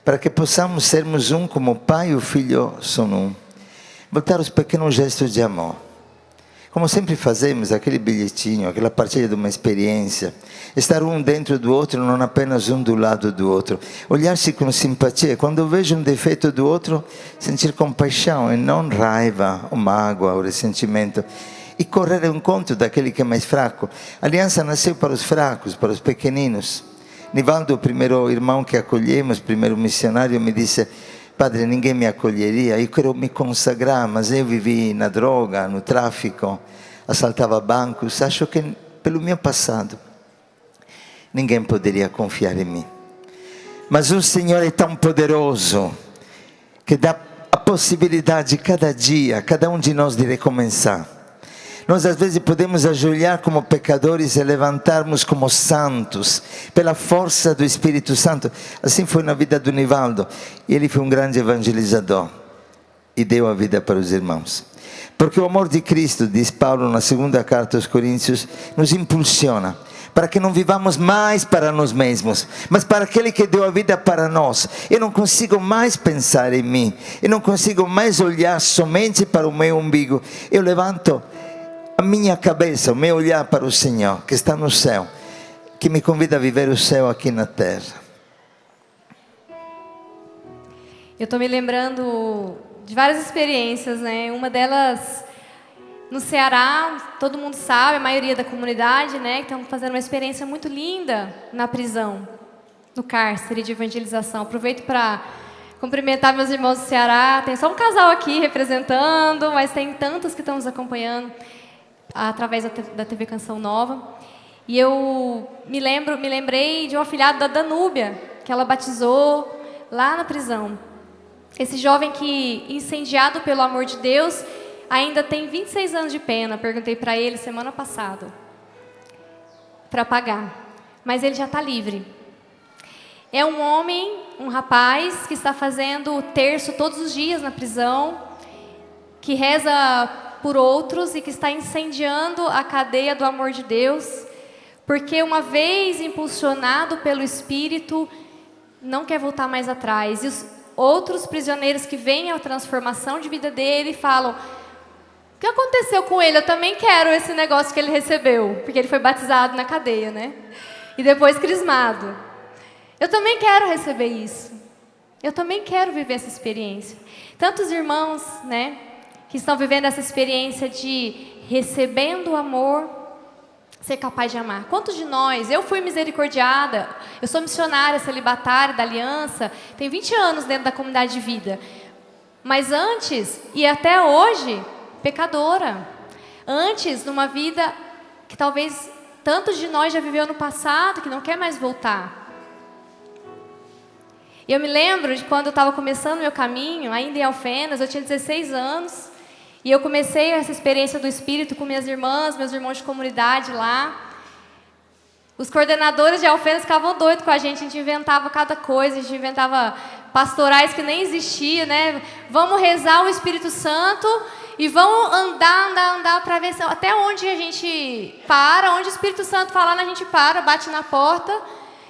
para que possamos sermos um como o Pai e o Filho são um. Voltar aos pequenos gestos de amor. Como sempre fazemos, aquele bilhetinho, aquela partilha de uma experiência. Estar um dentro do outro, não apenas um do lado do outro. Olhar-se com simpatia. Quando eu vejo um defeito do outro, sentir compaixão e não raiva, ou mágoa, ou ressentimento. E correr ao encontro daquele que é mais fraco. A aliança nasceu para os fracos, para os pequeninos. Nivaldo, o primeiro irmão que acolhemos, primeiro missionário, me disse, padre, ninguém me acolheria, eu quero me consagrar, mas eu vivi na droga, no tráfico, assaltava bancos, acho que pelo meu passado, ninguém poderia confiar em mim. Mas o Senhor é tão poderoso, que dá a possibilidade cada dia, cada um de nós de recomeçar. Nós às vezes podemos ajoelhar como pecadores e levantarmos como santos, pela força do Espírito Santo. Assim foi na vida do Nivaldo. E ele foi um grande evangelizador e deu a vida para os irmãos. Porque o amor de Cristo, diz Paulo na segunda carta aos Coríntios, nos impulsiona para que não vivamos mais para nós mesmos, mas para aquele que deu a vida para nós. Eu não consigo mais pensar em mim, eu não consigo mais olhar somente para o meu umbigo. Eu levanto a minha cabeça, o meu olhar para o Senhor, que está no céu, que me convida a viver o céu aqui na terra. Eu estou me lembrando de várias experiências, né? Uma delas no Ceará, todo mundo sabe, a maioria da comunidade, né? Estão fazendo uma experiência muito linda na prisão, no cárcere de evangelização. Aproveito para cumprimentar meus irmãos do Ceará. Tem só um casal aqui representando, mas tem tantos que estão nos acompanhando através da TV Canção Nova. E eu me lembrei de um afilhado da Danúbia, que ela batizou lá na prisão. Esse jovem que, incendiado pelo amor de Deus, ainda tem 26 anos de pena. Perguntei para ele semana passada, para pagar. Mas ele já está livre. É um homem, um rapaz, que está fazendo o terço todos os dias na prisão, que reza por outros e que está incendiando a cadeia do amor de Deus, porque uma vez impulsionado pelo Espírito, não quer voltar mais atrás. E os outros prisioneiros que veem a transformação de vida dele falam: o que aconteceu com ele? Eu também quero esse negócio que ele recebeu, porque ele foi batizado na cadeia, né? E depois crismado. Eu também quero receber isso. Eu também quero viver essa experiência. Tantos irmãos, né, que estão vivendo essa experiência de recebendo o amor, ser capaz de amar. Quantos de nós? Eu fui misericordiada, eu sou missionária celibatária da Aliança, tenho 20 anos dentro da comunidade de vida. Mas antes, e até hoje, pecadora. Antes, numa vida que talvez tantos de nós já viveu no passado, que não quer mais voltar. E eu me lembro de quando eu estava começando meu caminho, ainda em Alfenas, eu tinha 16 anos, e eu comecei essa experiência do Espírito com minhas irmãs, meus irmãos de comunidade lá. Os coordenadores de Alfenas ficavam doidos com a gente inventava cada coisa, a gente inventava pastorais que nem existiam, né? Vamos rezar o Espírito Santo e vamos andar para ver até onde a gente para, onde o Espírito Santo falar, a gente para, bate na porta.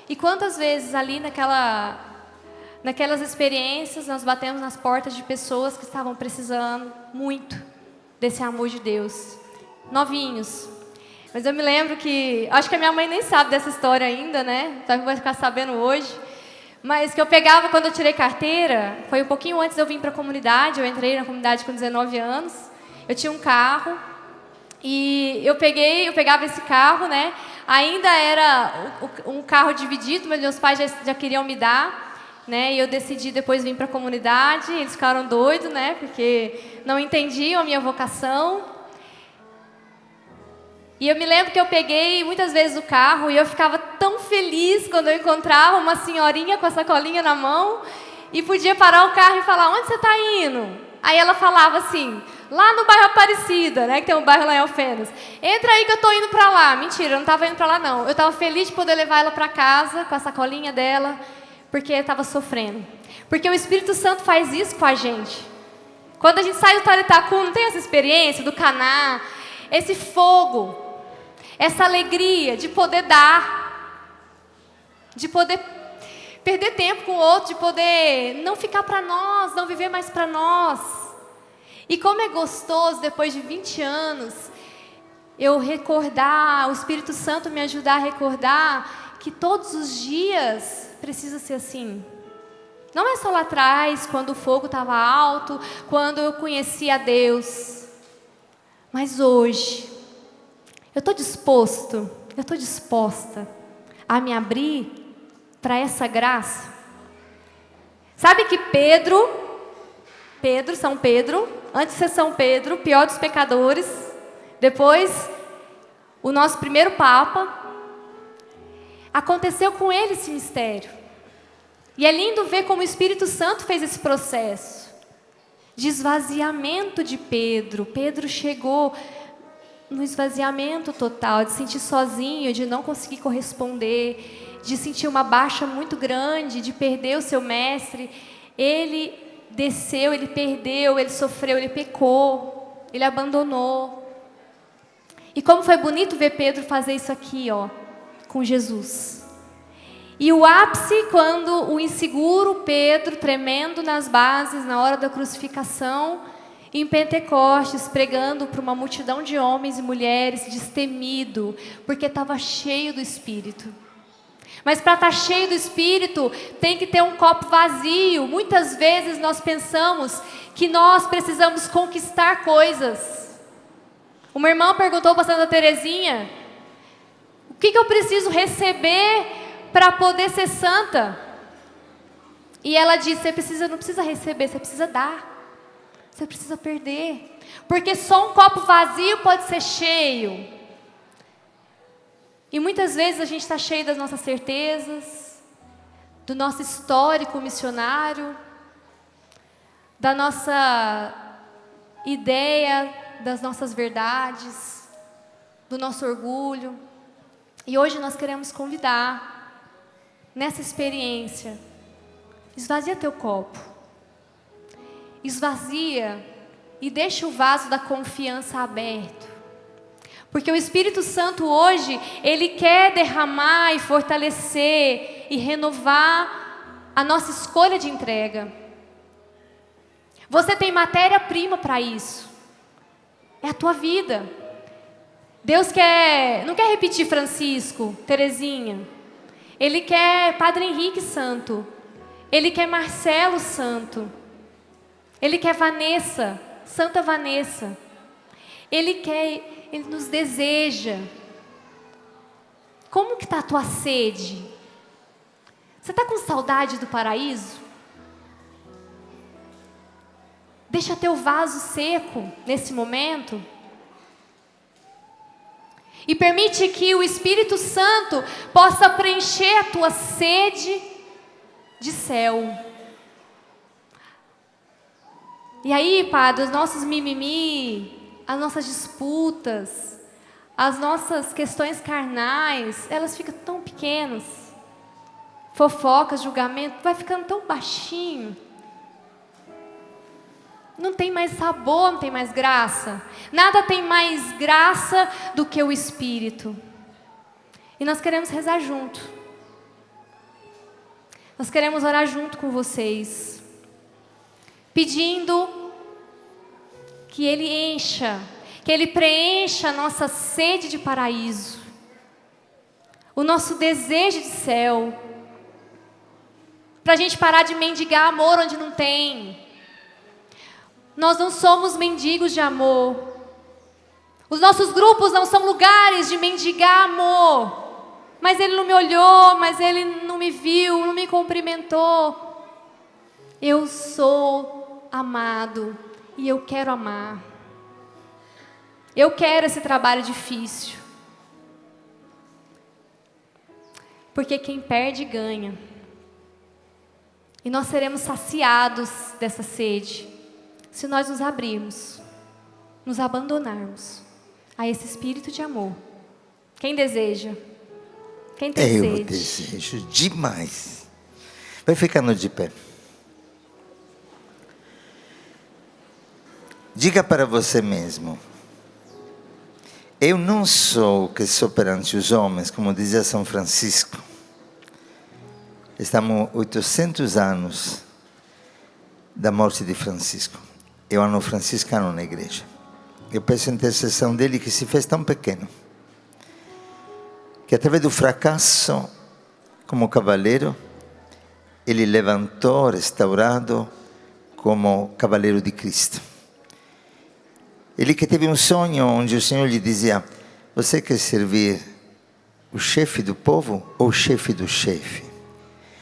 E quantas vezes ali naquelas experiências, nós batemos nas portas de pessoas que estavam precisando muito desse amor de Deus. Novinhos. Mas eu me lembro que, acho que a minha mãe nem sabe dessa história ainda, né? Só que vai ficar sabendo hoje. Mas que eu pegava quando eu tirei carteira, foi um pouquinho antes de eu vir para a comunidade. Eu entrei na comunidade com 19 anos. Eu tinha um carro. E eu pegava esse carro, né? Ainda era um carro dividido, mas meus pais já queriam me dar. Né, e eu decidi depois vir para a comunidade. Eles ficaram doidos, né, porque não entendiam a minha vocação. E eu me lembro que eu peguei muitas vezes o carro e eu ficava tão feliz quando eu encontrava uma senhorinha com a sacolinha na mão e podia parar o carro e falar: onde você está indo? Aí ela falava assim: lá no bairro Aparecida, né, que tem um bairro lá em Alfenas. Entra aí que eu estou indo para lá. Mentira, eu não estava indo para lá não. Eu estava feliz de poder levar ela para casa com a sacolinha dela, porque estava sofrendo. Porque o Espírito Santo faz isso com a gente. Quando a gente sai do Talitacu, não tem essa experiência do Caná, esse fogo, essa alegria de poder dar, de poder perder tempo com o outro, de poder não ficar para nós, não viver mais para nós. E como é gostoso, depois de 20 anos, eu recordar, o Espírito Santo me ajudar a recordar que todos os dias precisa ser assim. Não é só lá atrás, quando o fogo estava alto, quando eu conhecia a Deus. Mas hoje, eu estou disposta a me abrir para essa graça. Sabe que São Pedro, antes de ser São Pedro, pior dos pecadores, depois o nosso primeiro Papa, aconteceu com ele esse mistério. E é lindo ver como o Espírito Santo fez esse processo de esvaziamento de Pedro. Pedro chegou no esvaziamento total, de sentir sozinho, de não conseguir corresponder, de sentir uma baixa muito grande, de perder o seu mestre. Ele desceu, ele perdeu, ele sofreu, ele pecou, ele abandonou. E como foi bonito ver Pedro fazer isso aqui, ó, com Jesus. E o ápice, quando o inseguro Pedro, tremendo nas bases, na hora da crucificação, em Pentecostes, pregando para uma multidão de homens e mulheres, destemido, porque estava cheio do Espírito. Mas para estar cheio do Espírito, tem que ter um copo vazio. Muitas vezes nós pensamos que nós precisamos conquistar coisas. Uma irmã perguntou para Santa Teresinha: o que eu preciso receber para poder ser santa? E ela diz, não precisa receber, você precisa dar. Você precisa perder. Porque só um copo vazio pode ser cheio. E muitas vezes a gente está cheio das nossas certezas, do nosso histórico missionário, da nossa ideia, das nossas verdades, do nosso orgulho. E hoje nós queremos convidar, nessa experiência, esvazia teu copo. Esvazia e deixa o vaso da confiança aberto. Porque o Espírito Santo hoje, Ele quer derramar e fortalecer e renovar a nossa escolha de entrega. Você tem matéria-prima para isso. É a tua vida. Deus não quer repetir Francisco, Terezinha. Ele quer Padre Henrique Santo. Ele quer Marcelo Santo. Ele quer Vanessa, Santa Vanessa. Ele nos deseja. Como que está a tua sede? Você está com saudade do paraíso? Deixa teu vaso seco nesse momento. E permite que o Espírito Santo possa preencher a tua sede de céu. E aí, Padre, os nossos mimimi, as nossas disputas, as nossas questões carnais, elas ficam tão pequenas. Fofocas, julgamento, vai ficando tão baixinho. Não tem mais sabor, não tem mais graça. Nada tem mais graça do que o Espírito. E nós queremos rezar junto. Nós queremos orar junto com vocês. Pedindo que Ele encha, que Ele preencha a nossa sede de paraíso, o nosso desejo de céu, para a gente parar de mendigar amor onde não tem. Nós não somos mendigos de amor. Os nossos grupos não são lugares de mendigar amor. Mas Ele não me olhou, mas Ele não me viu, não me cumprimentou. Eu sou amado e eu quero amar. Eu quero esse trabalho difícil. Porque quem perde ganha. E nós seremos saciados dessa sede se nós nos abrirmos, nos abandonarmos a esse espírito de amor. Quem deseja? Quem tem sede? Eu desejo demais. Vai ficando de pé. Diga para você mesmo: eu não sou o que sou perante os homens, como dizia São Francisco. Estamos 800 anos da morte de Francisco. É o ano franciscano na igreja. Eu peço a intercessão dele, que se fez tão pequeno, que através do fracasso como cavaleiro, ele levantou, restaurado, como cavaleiro de Cristo. Ele que teve um sonho onde o Senhor lhe dizia: você quer servir o chefe do povo ou o chefe do chefe?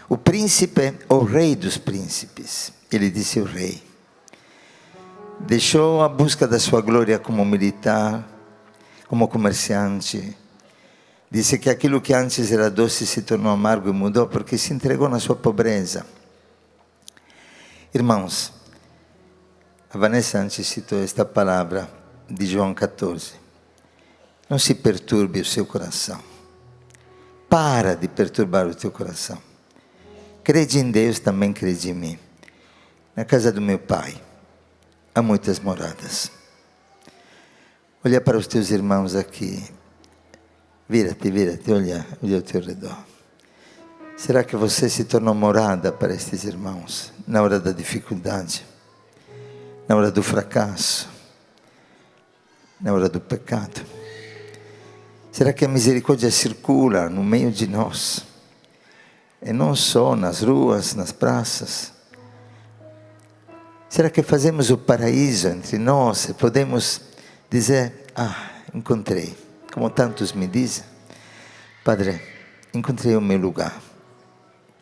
O príncipe ou o rei dos príncipes? Ele disse: o rei. Deixou a busca da sua glória como militar, como comerciante. Disse que aquilo que antes era doce se tornou amargo e mudou porque se entregou na sua pobreza. Irmãos, a Vanessa antes citou esta palavra de João 14. Não se perturbe o seu coração. Para de perturbar o teu coração. Crede em Deus, também crede em mim. Na casa do meu Pai há muitas moradas. Olha para os teus irmãos aqui. Vira-te, olha ao teu redor. Será que você se tornou morada para estes irmãos na hora da dificuldade, na hora do fracasso, na hora do pecado? Será que a misericórdia circula no meio de nós? E não só nas ruas, nas praças? Será que fazemos o paraíso entre nós e podemos dizer: encontrei, como tantos me dizem, Padre, encontrei o meu lugar,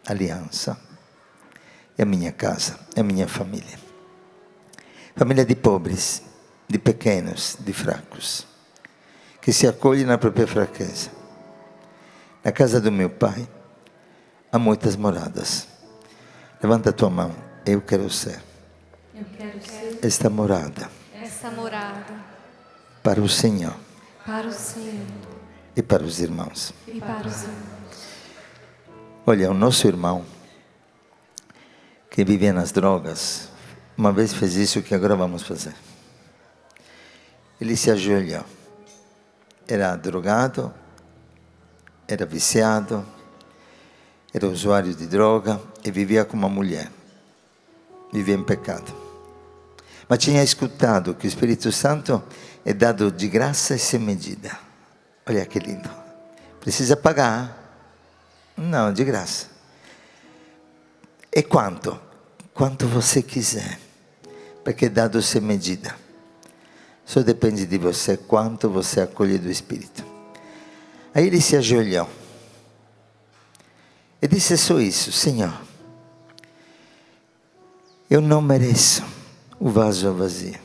aliança. e a minha casa, e a minha família. Família de pobres, de pequenos, de fracos, que se acolhem na própria fraqueza. Na casa do meu Pai há muitas moradas. Levanta a tua mão. Eu quero ser esta morada para o Senhor e para os irmãos. Olha, o nosso irmão que vivia nas drogas, uma vez fez isso que agora vamos fazer. Ele se ajoelhou. Era drogado, era viciado, era usuário de droga e vivia como uma mulher. Vivia em pecado. Mas tinha escutado que o Espírito Santo é dado de graça e sem medida. Olha que lindo. Precisa pagar? Não, de graça. E quanto? Quanto você quiser. Porque é dado sem medida. Só depende de você quanto você acolhe do Espírito. Aí ele se ajoelhou. E disse só isso: Senhor, eu não mereço o vaso vazio,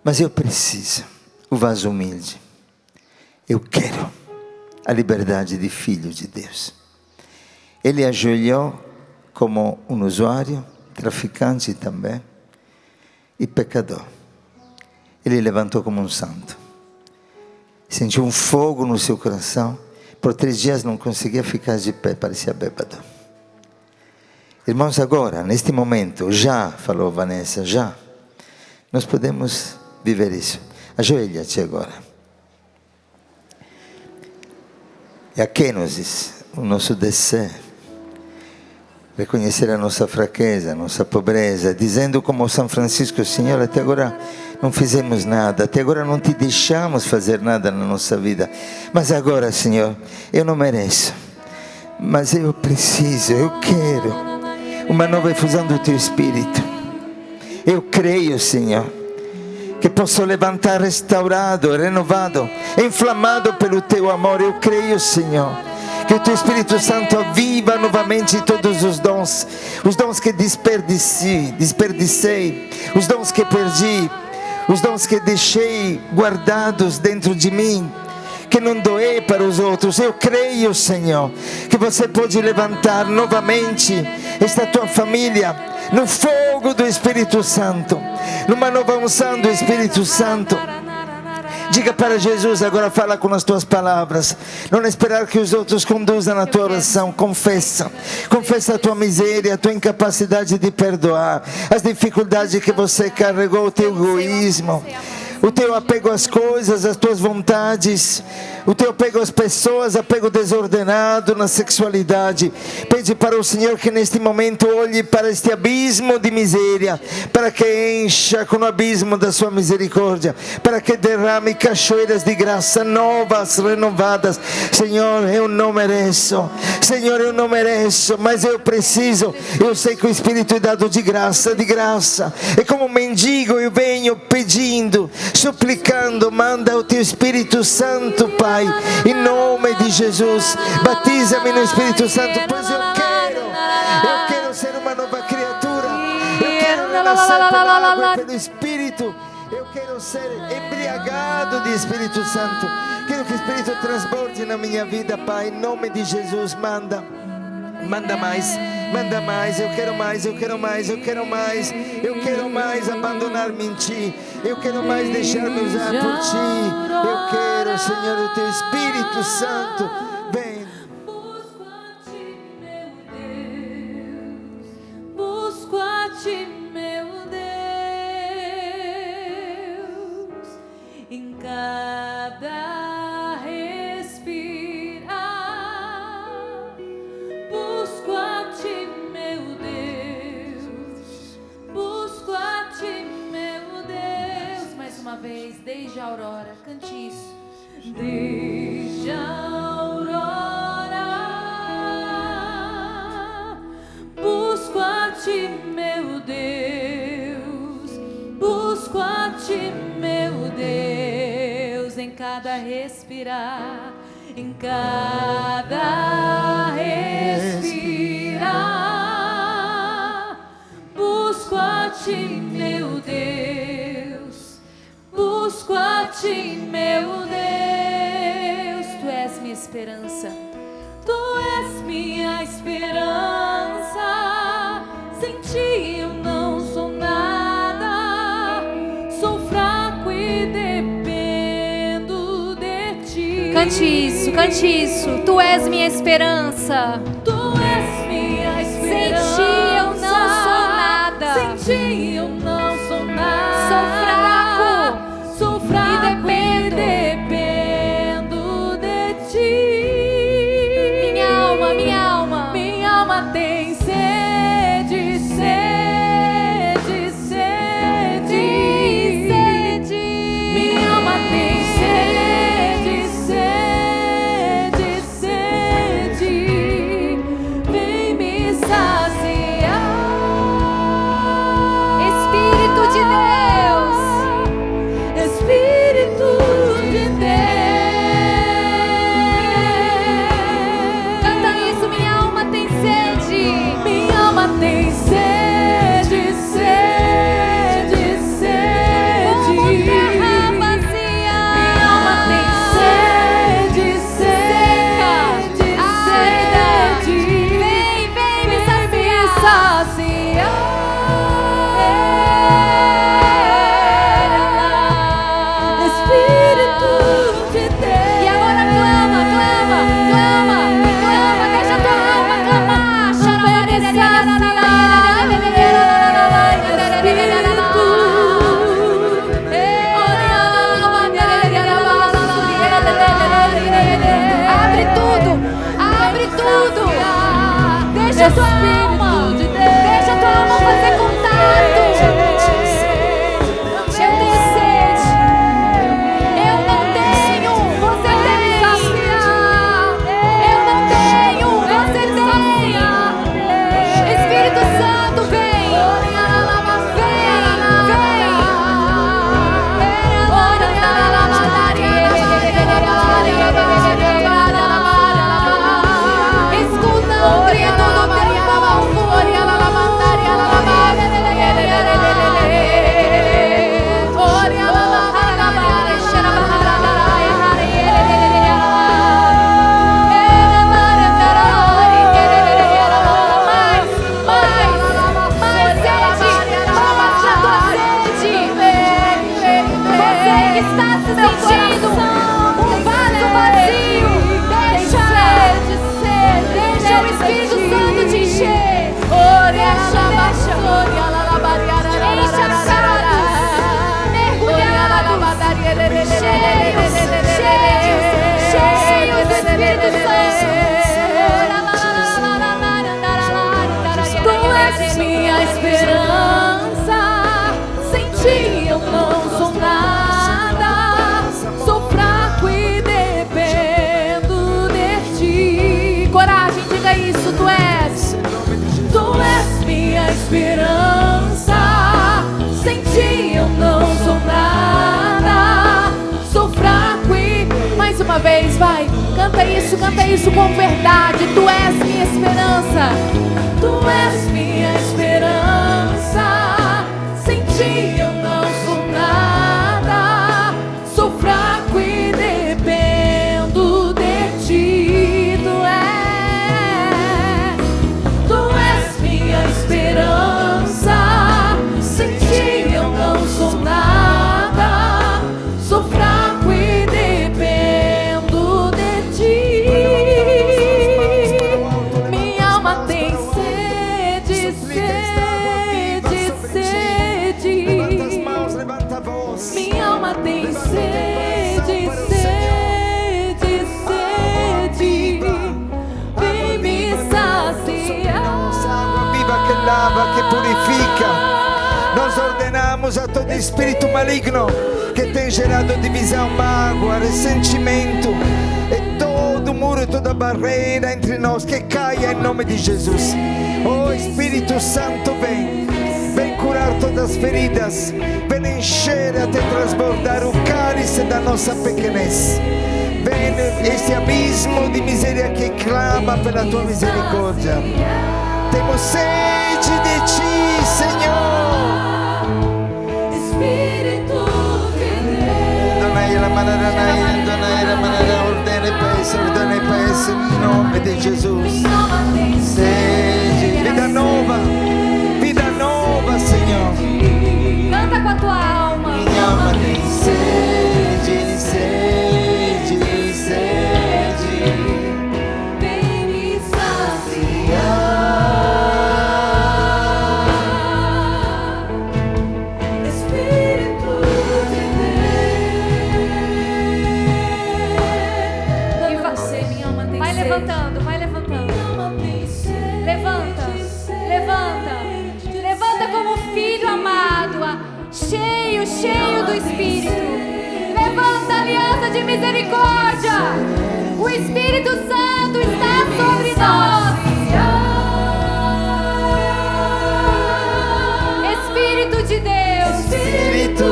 mas eu preciso o vaso humilde. Eu quero a liberdade de filho de Deus. Ele ajoelhou como um usuário, traficante também, e pecador. Ele levantou como um santo. Sentiu um fogo no seu coração. Por 3 dias não conseguia ficar de pé, parecia bêbado. Irmãos, agora, neste momento, já, falou Vanessa, já, nós podemos viver isso. Ajoelha-te agora. E a kenosis, o nosso desejo, reconhecer a nossa fraqueza, a nossa pobreza, dizendo como São Francisco: Senhor, até agora não fizemos nada, até agora não te deixamos fazer nada na nossa vida, mas agora, Senhor, eu não mereço, mas eu preciso, eu quero uma nova efusão do Teu Espírito. Eu creio, Senhor, que posso levantar restaurado, renovado, inflamado pelo Teu amor. Eu creio, Senhor, que o Teu Espírito Santo aviva novamente todos os dons que desperdicei, os dons que perdi, os dons que deixei guardados dentro de mim, que não doei para os outros. Eu creio, Senhor, que você pode levantar novamente esta tua família no fogo do Espírito Santo, numa nova unção do Espírito Santo. Diga para Jesus agora, fala com as tuas palavras. Não esperar que os outros conduzam a tua oração. Confessa a tua miséria, a tua incapacidade de perdoar, as dificuldades que você carregou, o teu egoísmo, o teu apego às coisas, às tuas vontades, o teu apego às pessoas, apego desordenado na sexualidade. Pede para o Senhor que neste momento olhe para este abismo de miséria, para que encha com o abismo da sua misericórdia, para que derrame cachoeiras de graça novas, renovadas. Senhor, eu não mereço, Senhor, eu não mereço, mas eu preciso. Eu sei que o Espírito é dado de graça, e como mendigo eu venho pedindo, suplicando. Manda o Teu Espírito Santo, Pai, em nome de Jesus. Batiza-me no Espírito Santo, pois eu quero ser uma nova criatura. Eu quero renascer pela água e pelo Espírito. Eu quero ser embriagado de Espírito Santo. Quero que o Espírito transborde na minha vida, Pai, em nome de Jesus. Manda mais, eu quero mais, eu quero mais, eu quero mais, eu quero mais abandonar-me em Ti, eu quero mais deixar-me usar por Ti, eu quero, Senhor, o Teu Espírito Santo, vem. Busco a Ti, meu Deus, em cada respirar. Busco a Ti, meu Deus, busco a Ti, meu Deus. Mais uma vez, desde a aurora, cante isso. Desde a aurora, busco a Ti, meu Deus, busco a Ti, meu Deus, em cada respirar, em cada respirar. esperança. Tu és minha esperança, sem ti eu não sou nada, sou fraco e dependo de ti. Cante isso, cante isso. Tu és minha esperança. Tu és minha esperança, Sem ti eu não sou nada. sem ti eu não sou nada, Sou fraco e dependo. dependo de ti. Minha alma tem sede, sede, sede, sede. minha alma tem sede, sede, sede, vem me saciar. Espírito de Deus. Espírito de Deus. Canta isso, minha alma tem sede. Minha alma tem sede, sede, sede. Como terra vazia. Minha alma tem sede, sede, árida. sede. Vem me saciar. Espírito de Deus. E agora clama, clama, clama, clama. Deixa a tua alma clamar. Abre tudo, abre tudo. Deixa a tua alma, deixa a tua alma fazer contato. Eu tenho sede. Eu não tenho, você tem. Eu não tenho, você tem. Espírito Santo, vem. Escuta o grito do teu povo. Mais sede, toma a tua sede. Você que está se sentindo um vaso vazio, deixa o Espírito Santo te encher. Enche a cara, mergulhados, cheios do Espírito Santo. Tu és minha esperança, sem ti eu não sou nada, sou fraco e dependo de ti. Coragem, diga isso, tu és minha esperança, sem ti eu não sou nada, sou fraco e... Mais uma vez, vai, canta isso com verdade. Tu és minha esperança, tu és minha esperança, sem ti eu não sou nada, sou fraco e dependo de ti. Tu és minha esperança, sem ti eu não sou nada, sou fraco e dependo de ti. Minha alma tem sede, sede, sede. Minha alma tem sede, sede, sede. Vem me saciar. Água viva que lava, que purifica. Nós ordenamos a todo espírito maligno que tem gerado divisão, mágoa, ressentimento e todo muro, toda barreira entre nós, que caia em nome de Jesus. Oh Espírito Santo, vem curar todas as feridas, vem encher até transbordar o cálice da nossa pequenez. Vem este abismo de miséria que clama pela tua misericórdia. Temos sede de ti, Senhor. Espírito de Deus. Donai la manera, ordene Pai, ordene Pai. de Jesus. Sede, vida nova, Senhor. Canta com a tua alma. Minha alma tem sede, sede, sede. Vem me saciar. Espírito de Deus. Minha alma tem Vai sede. levantando, vai levantando. Minha alma tem sede. Levanta, levanta. Levanta como filho amado, cheio, cheio do Espírito. Levanta a aliança de misericórdia. O Espírito Santo está sobre nós. Espírito de Deus. Espírito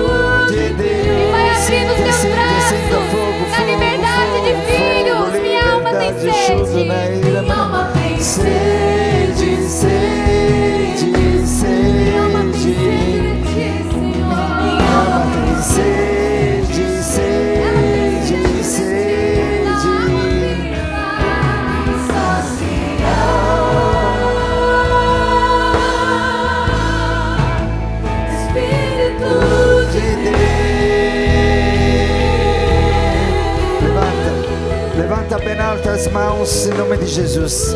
de Deus. E vai abrindo os teus Descendo braços fogo, na liberdade de filhos. Minha alma tem sede. Minha alma tem sede, sede, sede. Minha alma tem sede, sede, sede. Espírito de Levanta bem alto as mãos em nome de Jesus.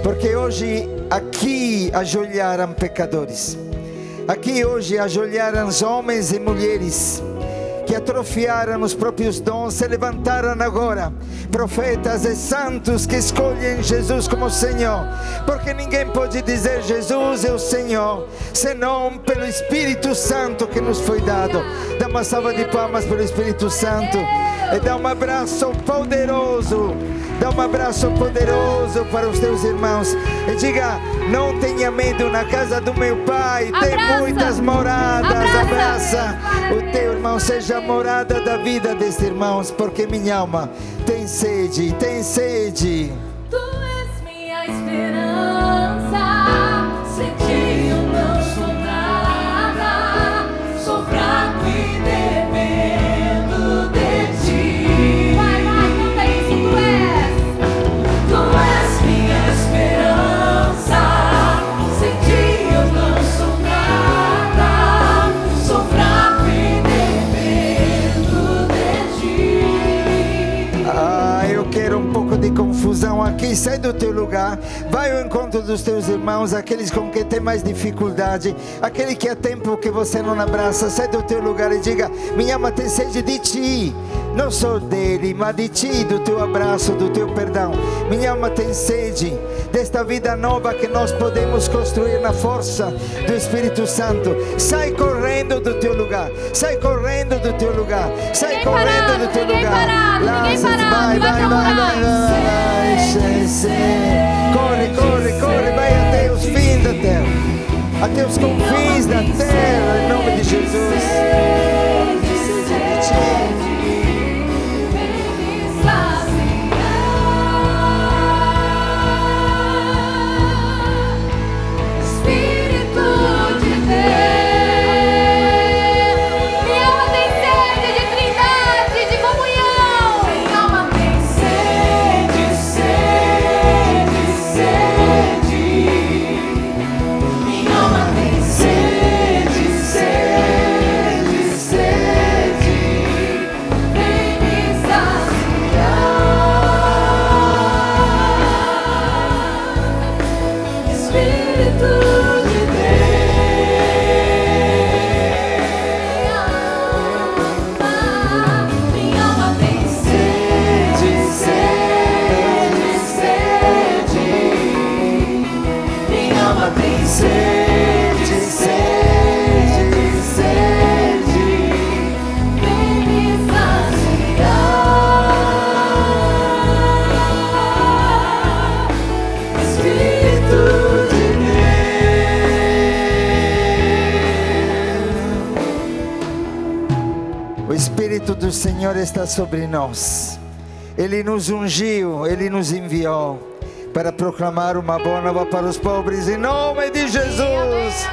Porque hoje aqui ajoelharam pecadores. Aqui hoje ajoelharam homens e mulheres que atrofiaram os próprios dons, se levantaram agora, profetas e santos que escolhem Jesus como Senhor, porque ninguém pode dizer Jesus é o Senhor, senão pelo Espírito Santo que nos foi dado. Dá uma salva de palmas pelo Espírito Santo e dá um abraço poderoso. Dá um abraço poderoso para os teus irmãos e diga: não tenha medo, na casa do meu Pai tem muitas moradas. Abraça o teu irmão, seja a morada da vida destes irmãos, porque minha alma tem sede, tem sede. Tu és minha esperança, sem ti eu não sou nada, sou fraco e dependo de ti. Vai, canta isso, Tu és minha esperança, sem ti eu não sou nada, sou fraco e dependo de ti. Eu quero um pouco de confusão aqui. Sai do teu lugar, vai ao encontro dos teus irmãos, aqueles com quem tem mais dificuldade, aquele que há tempo que você não abraça. Sai do teu lugar e diga: minha alma tem sede de ti, não só dele, mas de ti, do teu abraço, do teu perdão. Minha alma tem sede desta vida nova que nós podemos construir na força do Espírito Santo. Sai correndo do teu lugar, sai correndo do teu lugar, sai Ninguém correndo parado, do teu ninguém lugar. parado, ninguém Lança-te, parado, vai procurar. Corre, corre, corre, vai até os fins da terra, até os confins da terra, em nome de Jesus. O Espírito do Senhor está sobre nós. Ele nos ungiu, Ele nos enviou para proclamar uma boa nova para os pobres, em nome de Jesus.